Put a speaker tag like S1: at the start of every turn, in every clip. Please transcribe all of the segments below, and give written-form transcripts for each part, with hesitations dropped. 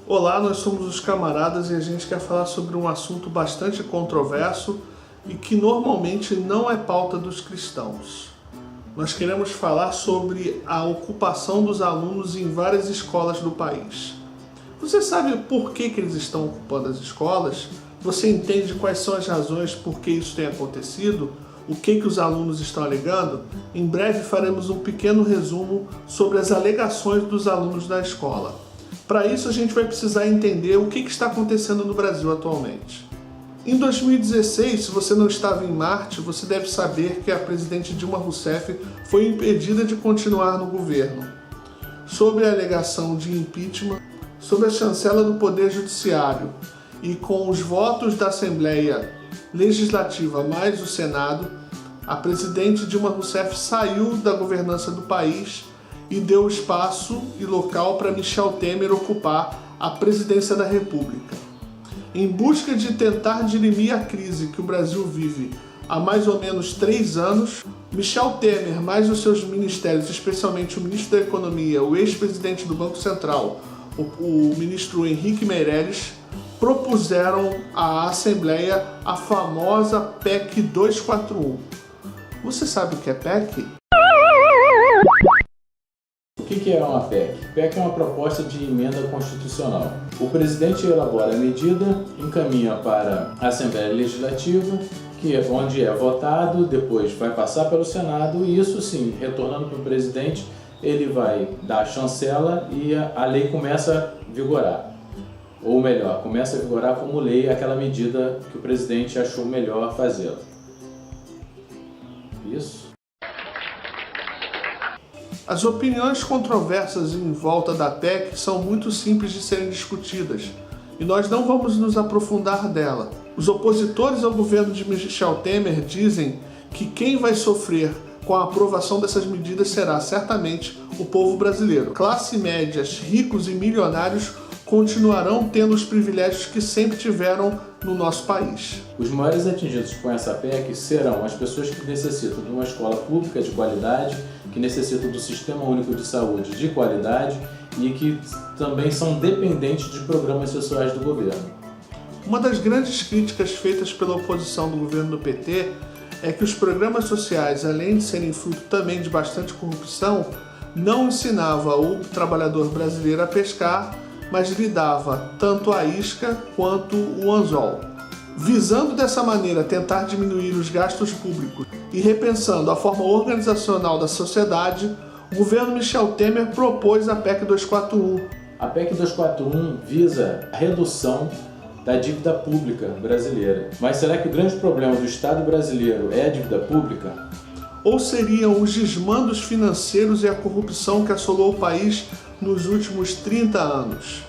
S1: Olá, nós somos os camaradas e a gente quer falar sobre um assunto bastante controverso e que normalmente não é pauta dos cristãos. Nós queremos falar sobre a ocupação dos alunos em várias escolas do país. Você sabe por que eles estão ocupando as escolas? Você entende quais são as razões por que isso tem acontecido? O que os alunos estão alegando? Em breve faremos um pequeno resumo sobre as alegações dos alunos da escola. Para isso a gente vai precisar entender o que está acontecendo no Brasil atualmente. Em 2016, se você não estava em Marte, você deve saber que a presidente Dilma Rousseff foi impedida de continuar no governo, sob a alegação de impeachment, sob a chancela do Poder Judiciário e com os votos da Assembleia Legislativa mais o Senado, a presidente Dilma Rousseff saiu da governança do país e deu espaço e local para Michel Temer ocupar a presidência da República. Em busca de tentar dirimir a crise que o Brasil vive há mais ou menos 3 anos, Michel Temer, mais os seus ministérios, especialmente o ministro da Economia, o ex-presidente do Banco Central, o ministro Henrique Meirelles, propuseram à Assembleia a famosa PEC 241. Você sabe o que é PEC?
S2: O que é uma PEC? PEC é uma proposta de emenda constitucional. O presidente elabora a medida, encaminha para a Assembleia Legislativa, onde é votado, depois vai passar pelo Senado e isso sim, retornando para o presidente, ele vai dar a chancela e a lei começa a vigorar. Ou melhor, começa a vigorar como lei aquela medida que o presidente achou melhor fazê-la. Isso.
S1: As opiniões controversas em volta da PEC são muito simples de serem discutidas e nós não vamos nos aprofundar dela. Os opositores ao governo de Michel Temer dizem que quem vai sofrer com a aprovação dessas medidas será certamente o povo brasileiro. Classe médias, ricos e milionários continuarão tendo os privilégios que sempre tiveram no nosso país.
S2: Os maiores atingidos com essa PEC serão as pessoas que necessitam de uma escola pública de qualidade, que necessitam do Sistema Único de Saúde de qualidade e que também são dependentes de programas sociais do governo.
S1: Uma das grandes críticas feitas pela oposição do governo do PT é que os programas sociais, além de serem fruto também de bastante corrupção, não ensinava o trabalhador brasileiro a pescar, mas lhe dava tanto a isca quanto o anzol. Visando dessa maneira tentar diminuir os gastos públicos e repensando a forma organizacional da sociedade, o governo Michel Temer propôs a PEC 241.
S2: A PEC 241 visa a redução da dívida pública brasileira. Mas será que o grande problema do Estado brasileiro é a dívida pública?
S1: Ou seriam os desmandos financeiros e a corrupção que assolou o país nos últimos 30 anos?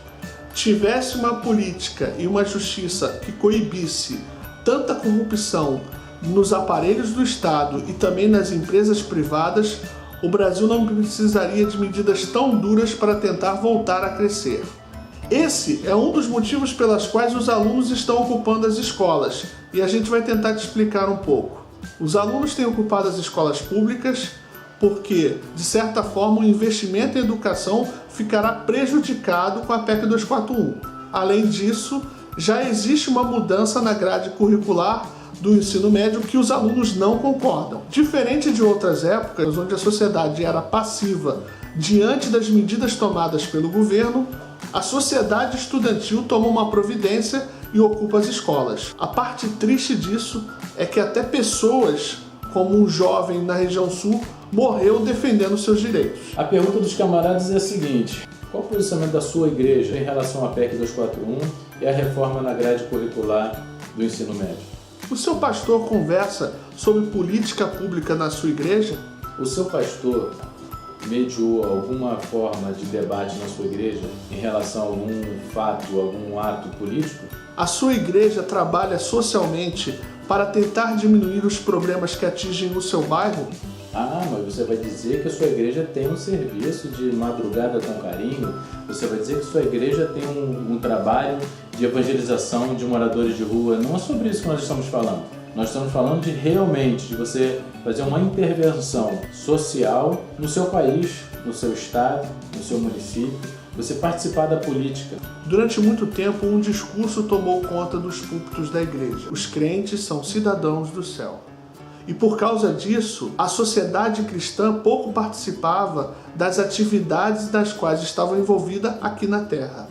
S1: Tivesse uma política e uma justiça que coibisse tanta corrupção nos aparelhos do Estado e também nas empresas privadas, o Brasil não precisaria de medidas tão duras para tentar voltar a crescer. Esse é um dos motivos pelas quais os alunos estão ocupando as escolas e a gente vai tentar te explicar um pouco. Os alunos têm ocupado as escolas públicas porque, de certa forma, o investimento em educação ficará prejudicado com a PEC 241. Além disso, já existe uma mudança na grade curricular do ensino médio que os alunos não concordam. Diferente de outras épocas, onde a sociedade era passiva diante das medidas tomadas pelo governo, a sociedade estudantil toma uma providência e ocupa as escolas. A parte triste disso é que até pessoas, como um jovem na região sul, morreu defendendo seus direitos.
S2: A pergunta dos camaradas é a seguinte: qual o posicionamento da sua igreja em relação à PEC 241 e à reforma na grade curricular do ensino médio?
S1: O seu pastor conversa sobre política pública na sua igreja?
S2: O seu pastor mediou alguma forma de debate na sua igreja em relação a algum fato, algum ato político?
S1: A sua igreja trabalha socialmente para tentar diminuir os problemas que atingem o seu bairro?
S2: Ah, mas você vai dizer que a sua igreja tem um serviço de madrugada com carinho? Você vai dizer que a sua igreja tem um trabalho de evangelização de moradores de rua? Não é sobre isso que nós estamos falando. Nós estamos falando de realmente de você fazer uma intervenção social no seu país, no seu estado, no seu município, você participar da política.
S1: Durante muito tempo, um discurso tomou conta dos púlpitos da igreja. Os crentes são cidadãos do céu. E por causa disso, a sociedade cristã pouco participava das atividades das quais estava envolvida aqui na terra.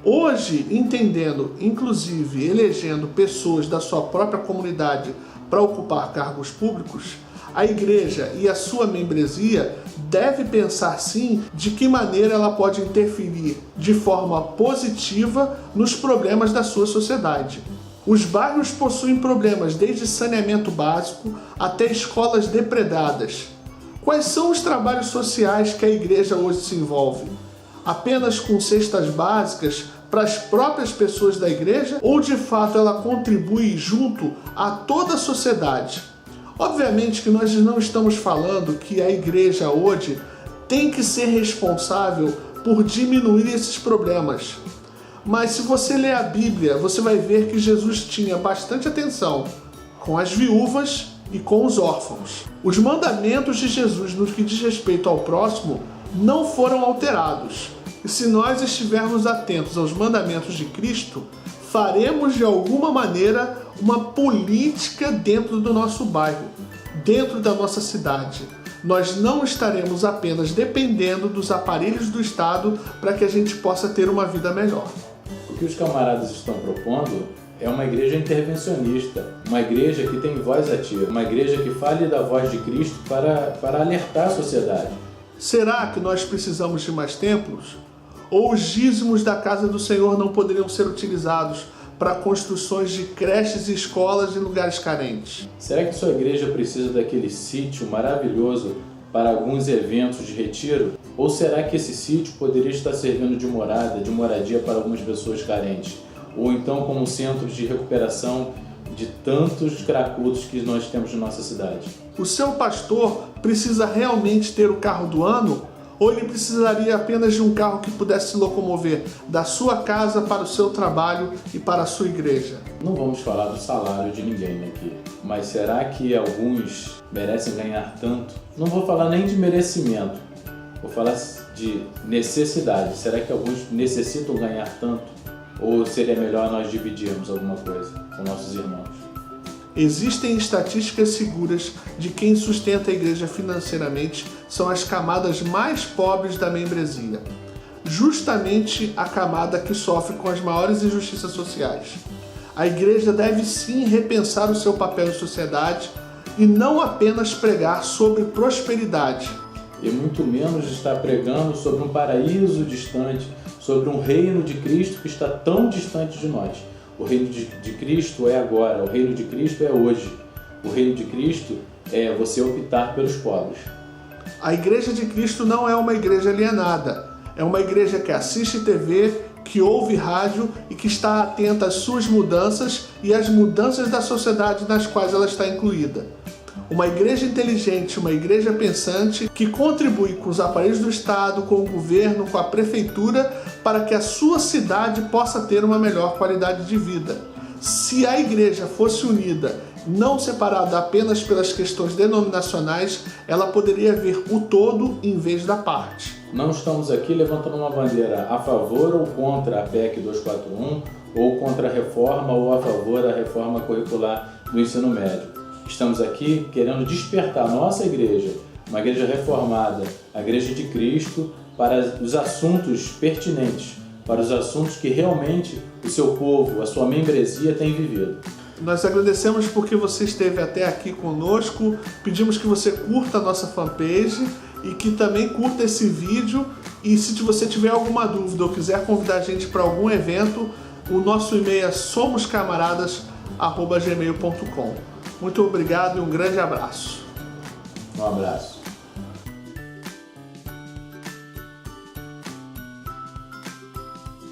S1: Hoje, entendendo, inclusive elegendo pessoas da sua própria comunidade para ocupar cargos públicos, a igreja e a sua membresia deve pensar sim de que maneira ela pode interferir de forma positiva nos problemas da sua sociedade. Os bairros possuem problemas desde saneamento básico até escolas depredadas. Quais são os trabalhos sociais que a igreja hoje se envolve? Apenas com cestas básicas para as próprias pessoas da igreja ou de fato ela contribui junto a toda a sociedade? Obviamente que nós não estamos falando que a igreja hoje tem que ser responsável por diminuir esses problemas. Mas se você ler a Bíblia, você vai ver que Jesus tinha bastante atenção com as viúvas e com os órfãos. Os mandamentos de Jesus no que diz respeito ao próximo não foram alterados. E se nós estivermos atentos aos mandamentos de Cristo, faremos de alguma maneira uma política dentro do nosso bairro, dentro da nossa cidade. Nós não estaremos apenas dependendo dos aparelhos do Estado para que a gente possa ter uma vida melhor.
S2: O que os camaradas estão propondo é uma igreja intervencionista, uma igreja que tem voz ativa, uma igreja que fale da voz de Cristo para alertar a sociedade.
S1: Será que nós precisamos de mais templos? Ou os dízimos da casa do Senhor não poderiam ser utilizados para construções de creches e escolas em lugares carentes?
S2: Será que sua igreja precisa daquele sítio maravilhoso para alguns eventos de retiro? Ou será que esse sítio poderia estar servindo de morada, de moradia para algumas pessoas carentes? Ou então como centro de recuperação de tantos cracudos que nós temos na nossa cidade?
S1: O seu pastor precisa realmente ter o carro do ano? Ou ele precisaria apenas de um carro que pudesse se locomover da sua casa para o seu trabalho e para a sua igreja?
S2: Não vamos falar do salário de ninguém aqui, mas será que alguns merecem ganhar tanto? Não vou falar nem de merecimento, vou falar de necessidade. Será que alguns necessitam ganhar tanto? Ou seria melhor nós dividirmos alguma coisa com nossos irmãos?
S1: Existem estatísticas seguras de que quem sustenta a igreja financeiramente são as camadas mais pobres da membresia, justamente a camada que sofre com as maiores injustiças sociais. A igreja deve sim repensar o seu papel em sociedade e não apenas pregar sobre prosperidade.
S2: E muito menos estar pregando sobre um paraíso distante, sobre um reino de Cristo que está tão distante de nós. O reino de Cristo é agora, o reino de Cristo é hoje. O reino de Cristo é você optar pelos pobres.
S1: A Igreja de Cristo não é uma igreja alienada. É uma igreja que assiste TV, que ouve rádio e que está atenta às suas mudanças e às mudanças da sociedade nas quais ela está incluída. Uma igreja inteligente, uma igreja pensante que contribui com os aparelhos do Estado, com o governo, com a prefeitura, para que a sua cidade possa ter uma melhor qualidade de vida. Se a igreja fosse unida, não separada apenas pelas questões denominacionais, ela poderia ver o todo em vez da parte.
S2: Não estamos aqui levantando uma bandeira a favor ou contra a PEC 241, ou contra a reforma ou a favor da reforma curricular do ensino médio. Estamos aqui querendo despertar a nossa igreja, uma igreja reformada, a igreja de Cristo, para os assuntos pertinentes, para os assuntos que realmente o seu povo, a sua membresia tem vivido.
S1: Nós agradecemos porque você esteve até aqui conosco, pedimos que você curta a nossa fanpage e que também curta esse vídeo, e se você tiver alguma dúvida ou quiser convidar a gente para algum evento, o nosso e-mail é somoscamaradas@gmail.com. Muito obrigado e um grande abraço.
S2: Um abraço.